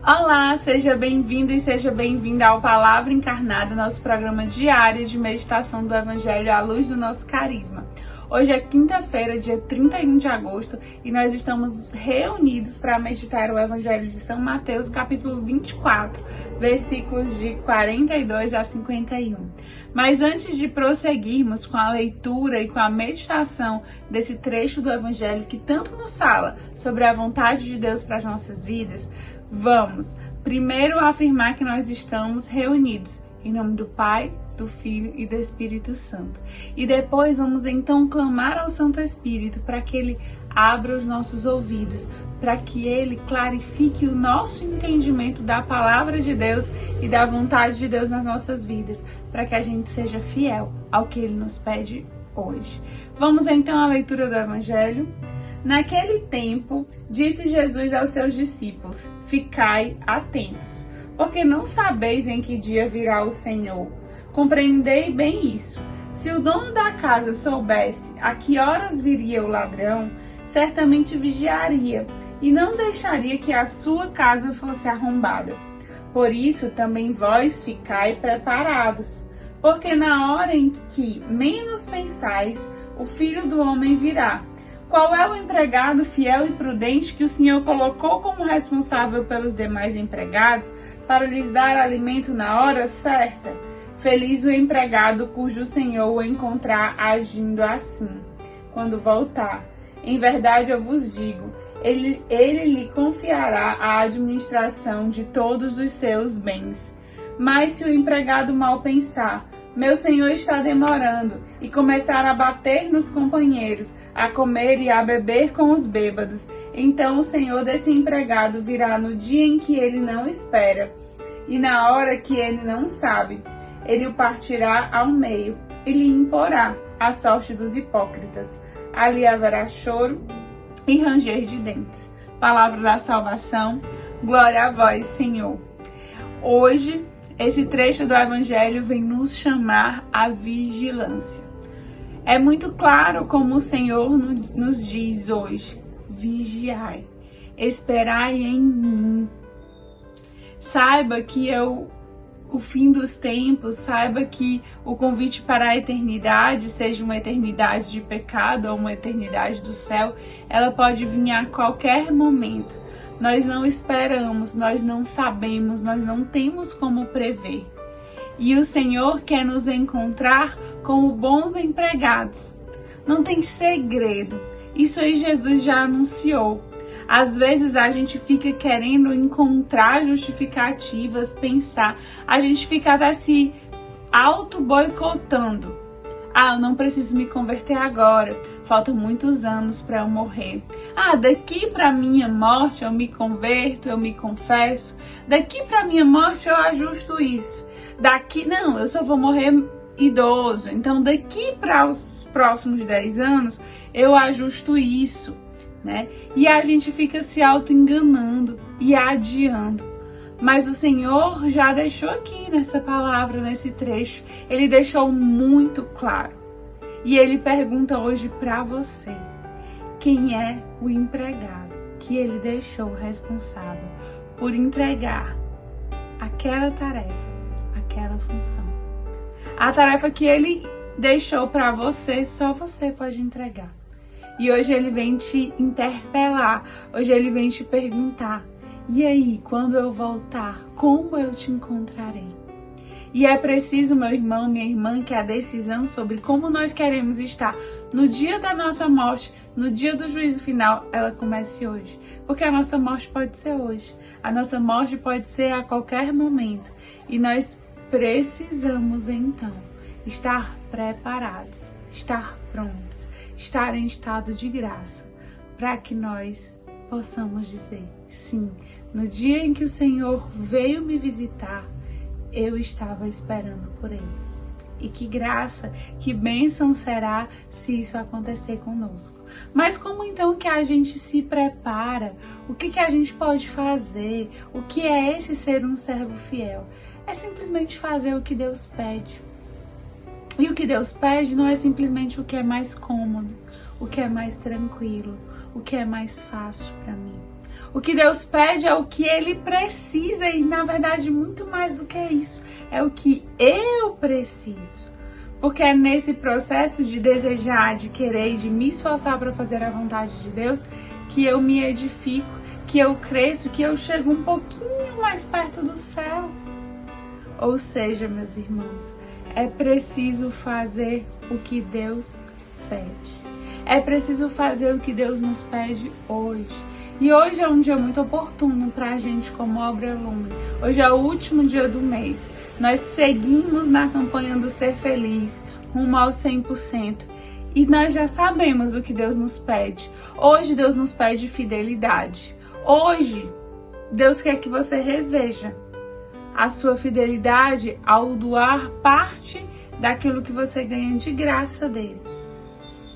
Olá, seja bem-vindo e seja bem-vinda ao Palavra Encarnada, nosso programa diário de meditação do Evangelho à luz do nosso carisma. Hoje é quinta-feira, dia 31 de agosto, e nós estamos reunidos para meditar o Evangelho de São Mateus, capítulo 24, versículos de 42 a 51. Mas antes de prosseguirmos com a leitura e com a meditação desse trecho do Evangelho que tanto nos fala sobre a vontade de Deus para as nossas vidas, vamos primeiro afirmar que nós estamos reunidos em nome do Pai, do Filho e do Espírito Santo. E depois vamos então clamar ao Santo Espírito para que ele abra os nossos ouvidos, para que ele clarifique o nosso entendimento da palavra de Deus e da vontade de Deus nas nossas vidas, para que a gente seja fiel ao que ele nos pede hoje. Vamos então à leitura do Evangelho. Naquele tempo, disse Jesus aos seus discípulos: ficai atentos, porque não sabeis em que dia virá o Senhor. Compreendei bem isso. Se o dono da casa soubesse a que horas viria o ladrão, certamente vigiaria e não deixaria que a sua casa fosse arrombada. Por isso também vós ficai preparados, porque na hora em que menos pensais, o Filho do Homem virá. Qual é o empregado fiel e prudente que o Senhor colocou como responsável pelos demais empregados para lhes dar alimento na hora certa? Feliz o empregado cujo Senhor o encontrar agindo assim, quando voltar. Em verdade eu vos digo, ele lhe confiará a administração de todos os seus bens. Mas se o empregado mal pensar, meu senhor está demorando, e começar a bater nos companheiros, a comer e a beber com os bêbados, então o senhor desse empregado virá no dia em que ele não espera, e na hora que ele não sabe. Ele o partirá ao meio e lhe imporá a sorte dos hipócritas. Ali haverá choro e ranger de dentes. Palavra da salvação, glória a vós, Senhor. Hoje, esse trecho do Evangelho vem nos chamar à vigilância. É muito claro como o Senhor nos diz hoje: vigiai, esperai em mim. Saiba que o fim dos tempos, saiba que o convite para a eternidade, seja uma eternidade de pecado ou uma eternidade do céu, ela pode vir a qualquer momento. Nós não esperamos, nós não sabemos, nós não temos como prever. E o Senhor quer nos encontrar como bons empregados. Não tem segredo. Isso aí Jesus já anunciou. Às vezes a gente fica querendo encontrar justificativas, pensar. A gente fica até se auto-boicotando. Eu não preciso me converter agora. Faltam muitos anos para eu morrer. Daqui para minha morte eu me converto, eu me confesso. Daqui para minha morte eu ajusto isso. Não, eu só vou morrer idoso. Então daqui para os próximos 10 anos eu ajusto isso. Né? E a gente fica se auto-enganando e adiando. Mas o Senhor já deixou aqui nessa palavra, nesse trecho, ele deixou muito claro. E ele pergunta hoje para você: quem é o empregado que ele deixou responsável por entregar aquela tarefa, aquela função? A tarefa que ele deixou para você, só você pode entregar. E hoje ele vem te interpelar, hoje ele vem te perguntar: e aí, quando eu voltar, como eu te encontrarei? E é preciso, meu irmão, minha irmã, que a decisão sobre como nós queremos estar no dia da nossa morte, no dia do juízo final, ela comece hoje. Porque a nossa morte pode ser hoje, a nossa morte pode ser a qualquer momento. E nós precisamos, então, estar preparados, estar prontos, estar em estado de graça, para que nós possamos dizer: sim, no dia em que o Senhor veio me visitar, eu estava esperando por Ele. E que graça, que bênção será se isso acontecer conosco. Mas como então que a gente se prepara? O que a gente pode fazer? O que é esse ser um servo fiel? É simplesmente fazer o que Deus pede. E o que Deus pede não é simplesmente o que é mais cômodo, o que é mais tranquilo, o que é mais fácil para mim. O que Deus pede é o que Ele precisa e, na verdade, muito mais do que isso, é o que eu preciso. Porque é nesse processo de desejar, de querer e de me esforçar para fazer a vontade de Deus que eu me edifico, que eu cresço, que eu chego um pouquinho mais perto do céu. Ou seja, meus irmãos, é preciso fazer o que Deus pede. É preciso fazer o que Deus nos pede hoje. E hoje é um dia muito oportuno para a gente como Obra Lumen. Hoje é o último dia do mês. Nós seguimos na campanha do Ser Feliz, rumo ao 100%. E nós já sabemos o que Deus nos pede. Hoje Deus nos pede fidelidade. Hoje Deus quer que você reveja a sua fidelidade ao doar parte daquilo que você ganha de graça dele.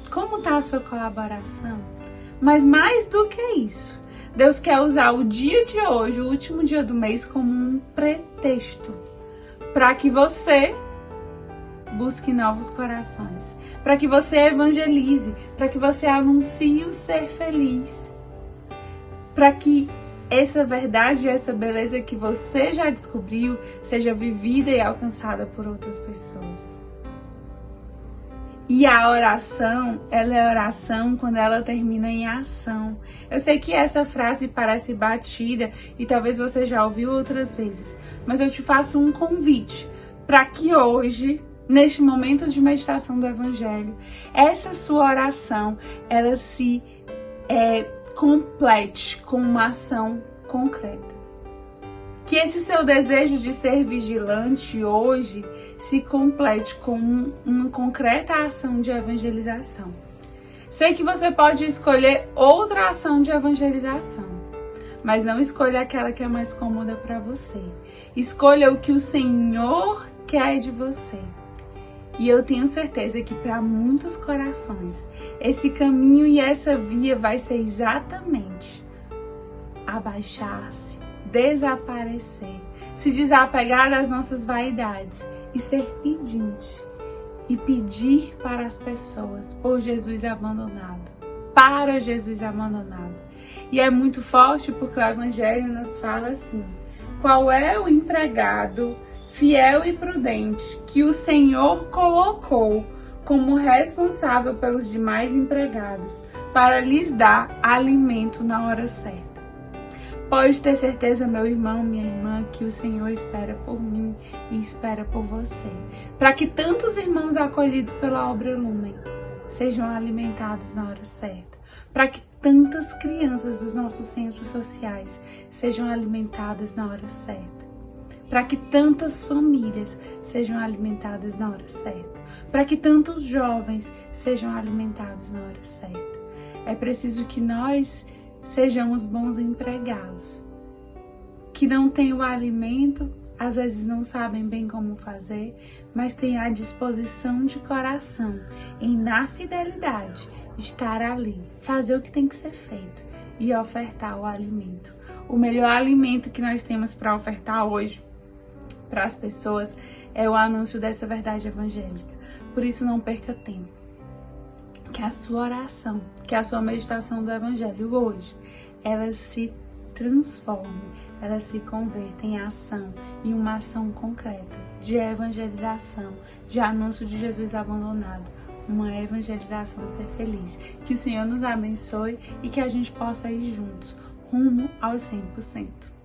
Como está a sua colaboração? Mas mais do que isso, Deus quer usar o dia de hoje, o último dia do mês, como um pretexto para que você busque novos corações, para que você evangelize, para que você anuncie o ser feliz, para que essa verdade e essa beleza que você já descobriu seja vivida e alcançada por outras pessoas. E a oração, ela é oração quando ela termina em ação. Eu sei que essa frase parece batida e talvez você já ouviu outras vezes, mas eu te faço um convite para que hoje, neste momento de meditação do Evangelho, essa sua oração, ela se complete com uma ação concreta. Que esse seu desejo de ser vigilante hoje se complete com uma concreta ação de evangelização. Sei que você pode escolher outra ação de evangelização, mas não escolha aquela que é mais cômoda para você. Escolha o que o Senhor quer de você. E eu tenho certeza que para muitos corações, esse caminho e essa via vai ser exatamente abaixar-se, desaparecer, se desapegar das nossas vaidades e ser pedinte. E pedir para as pessoas por Jesus abandonado, para Jesus abandonado. E é muito forte porque o Evangelho nos fala assim: qual é o empregado fiel e prudente que o Senhor colocou como responsável pelos demais empregados para lhes dar alimento na hora certa? Pode ter certeza, meu irmão, minha irmã, que o Senhor espera por mim e espera por você, para que tantos irmãos acolhidos pela Obra Lumen sejam alimentados na hora certa, para que tantas crianças dos nossos centros sociais sejam alimentadas na hora certa, para que tantas famílias sejam alimentadas na hora certa, para que tantos jovens sejam alimentados na hora certa. É preciso que nós sejamos bons empregados, que não têm o alimento, às vezes não sabem bem como fazer, mas têm a disposição de coração em, na fidelidade, estar ali, fazer o que tem que ser feito e ofertar o alimento. O melhor alimento que nós temos para ofertar hoje para as pessoas é o anúncio dessa verdade evangélica. Por isso, não perca tempo. Que a sua oração, que a sua meditação do Evangelho hoje, ela se transforme, ela se converta em ação, em uma ação concreta de evangelização, de anúncio de Jesus abandonado, uma evangelização a ser feliz. Que o Senhor nos abençoe e que a gente possa ir juntos, rumo ao 100%.